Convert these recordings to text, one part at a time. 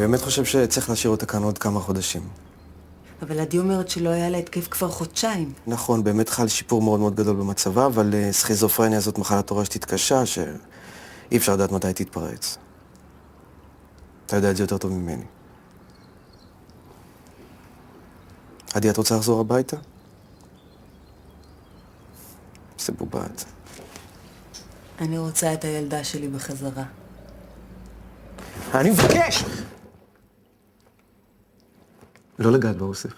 באמת חושב שצריך להשאיר אותה כאן עוד כמה חודשים. אבל עדי אומרת שלא היה לה התקף כבר חודשיים. נכון, באמת חל שיפור מאוד מאוד גדול במצבה, אבל סכיזופרניה זאת מחלת תורשתית קשה שאי אפשר לדעת מתי תתפרץ. אתה יודע את זה יותר טוב ממני. עדי, את רוצה לחזור הביתה? זה בובת. אני רוצה את הילדה שלי בחזרה. אני מבקש! לא לגעת באוסף.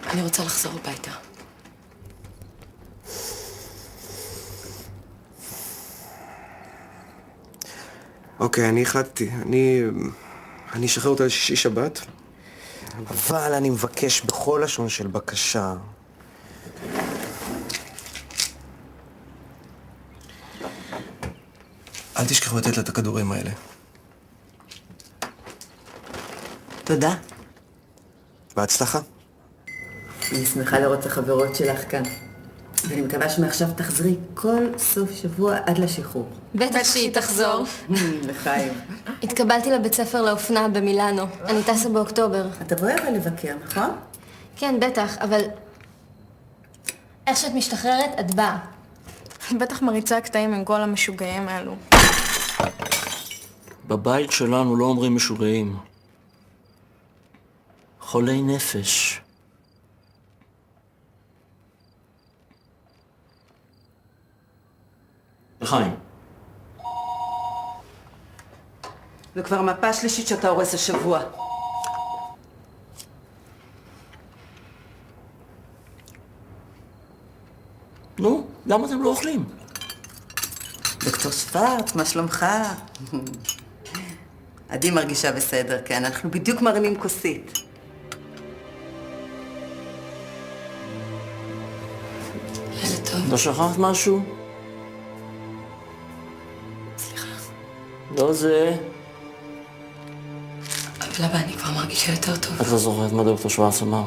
אני רוצה לחזור הביתה. אוקיי, אני החלטתי. אני אשחרר אותה לשישי שבת, אבל אני מבקש בכל לשון של בקשה. אל תשכחו לתת לה את הכדורים האלה. תודה. בהצלחה. אני שמחה לראות את החברות שלך כאן. ואני מקווה שמעכשיו תחזרי כל סוף שבוע עד לשחרור. בטח שהיא תחזור. לחיים. התקבלתי לבית ספר לאופנה במילאנו. אני טסה באוקטובר. אתה בואי אבל לבקר, נכון? כן, בטח, אבל... איך שאת משתחררת, את באה. בטח מריצה קטעים עם כל המשוגעים האלו. בבית שלנו לא אומרים משוגעים. חולי נפש. לחיים. זו כבר מפה שלישית שאתה הורס השבוע. נו, למה אתם לא אוכלים? דוקטור שוורץ, מה שלומך? עדי מרגישה בסדר, כן? אנחנו בדיוק מרימים כוסית. ילד טוב. לא שכחת משהו? סליחה. לא זה. אבל אבא, אני כבר מרגישה יותר טוב. את לא זוכרת מה דוקטור שוורץ אמר.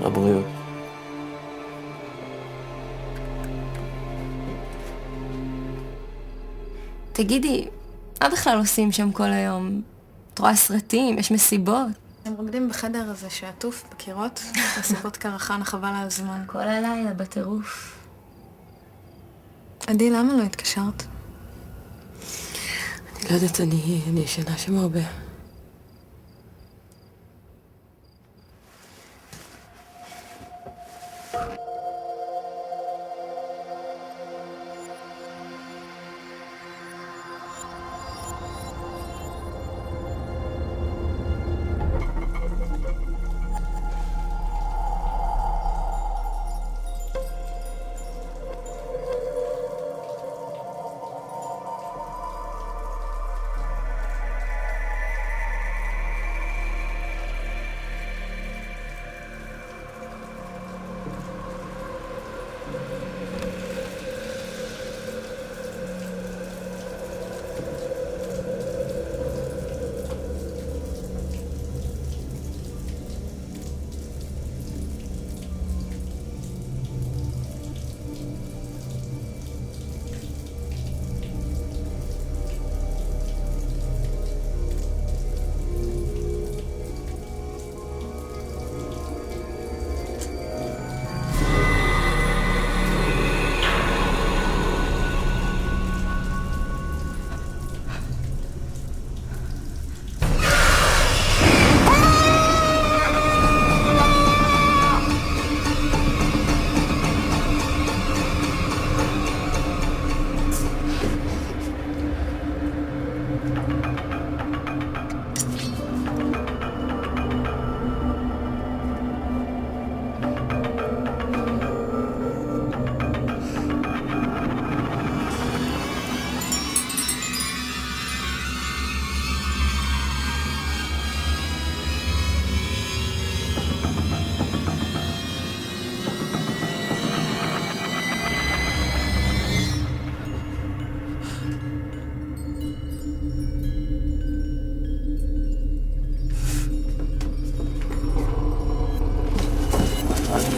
לבריאות. תגידי, מה בכלל עושים שם כל היום? את רואה סרטים, יש מסיבות. הם רוקדים בחדר הזה שעטוף בקירות, בשיחות קרחן, חבל על הזמן. כל הלילה בטירוף. עדי, למה לא התקשרת? אני לא יודעת, אני ישנה שם הרבה.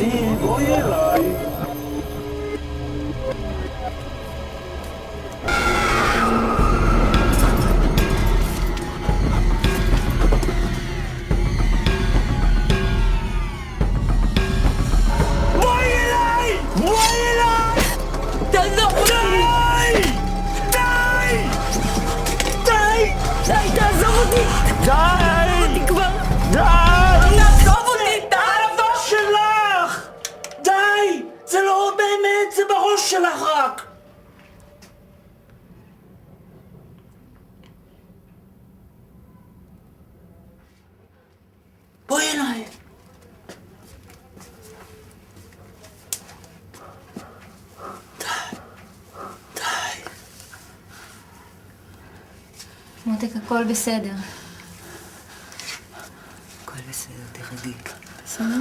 אחי, בואי אליי. שלך רק! בואי אליי. די. מותק, הכל בסדר. הכל בסדר, תרדי. בסדר?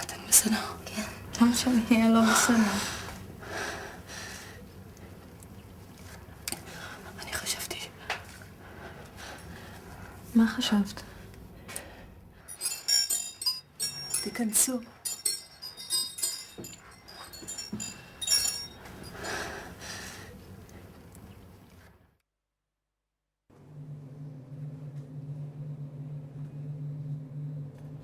אתם בסדר? כן. למה שאני אהיה לא בסדר? אני חשבתי מה חשבת? תיכנסו.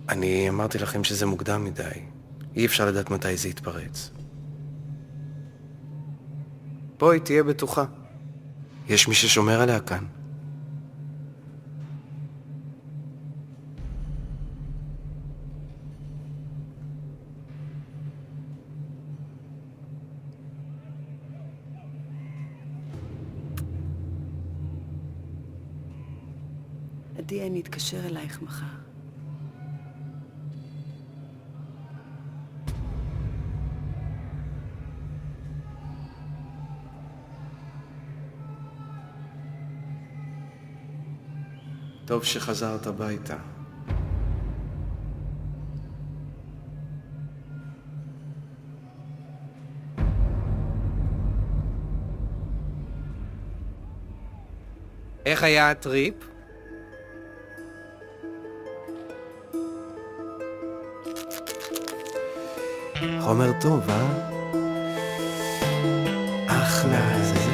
אני אמרתי לכם שזה מוקדם מדי. אי אפשר לדעת מתי זה יתפרץ. בואי, תהיה בטוחה. יש מי ששומר עליה כאן. עדי, אני אתקשר אלייך מחר. טוב שחזרת הביתה. איך היה הטריפ? חומר טוב, אה? אחלה, זה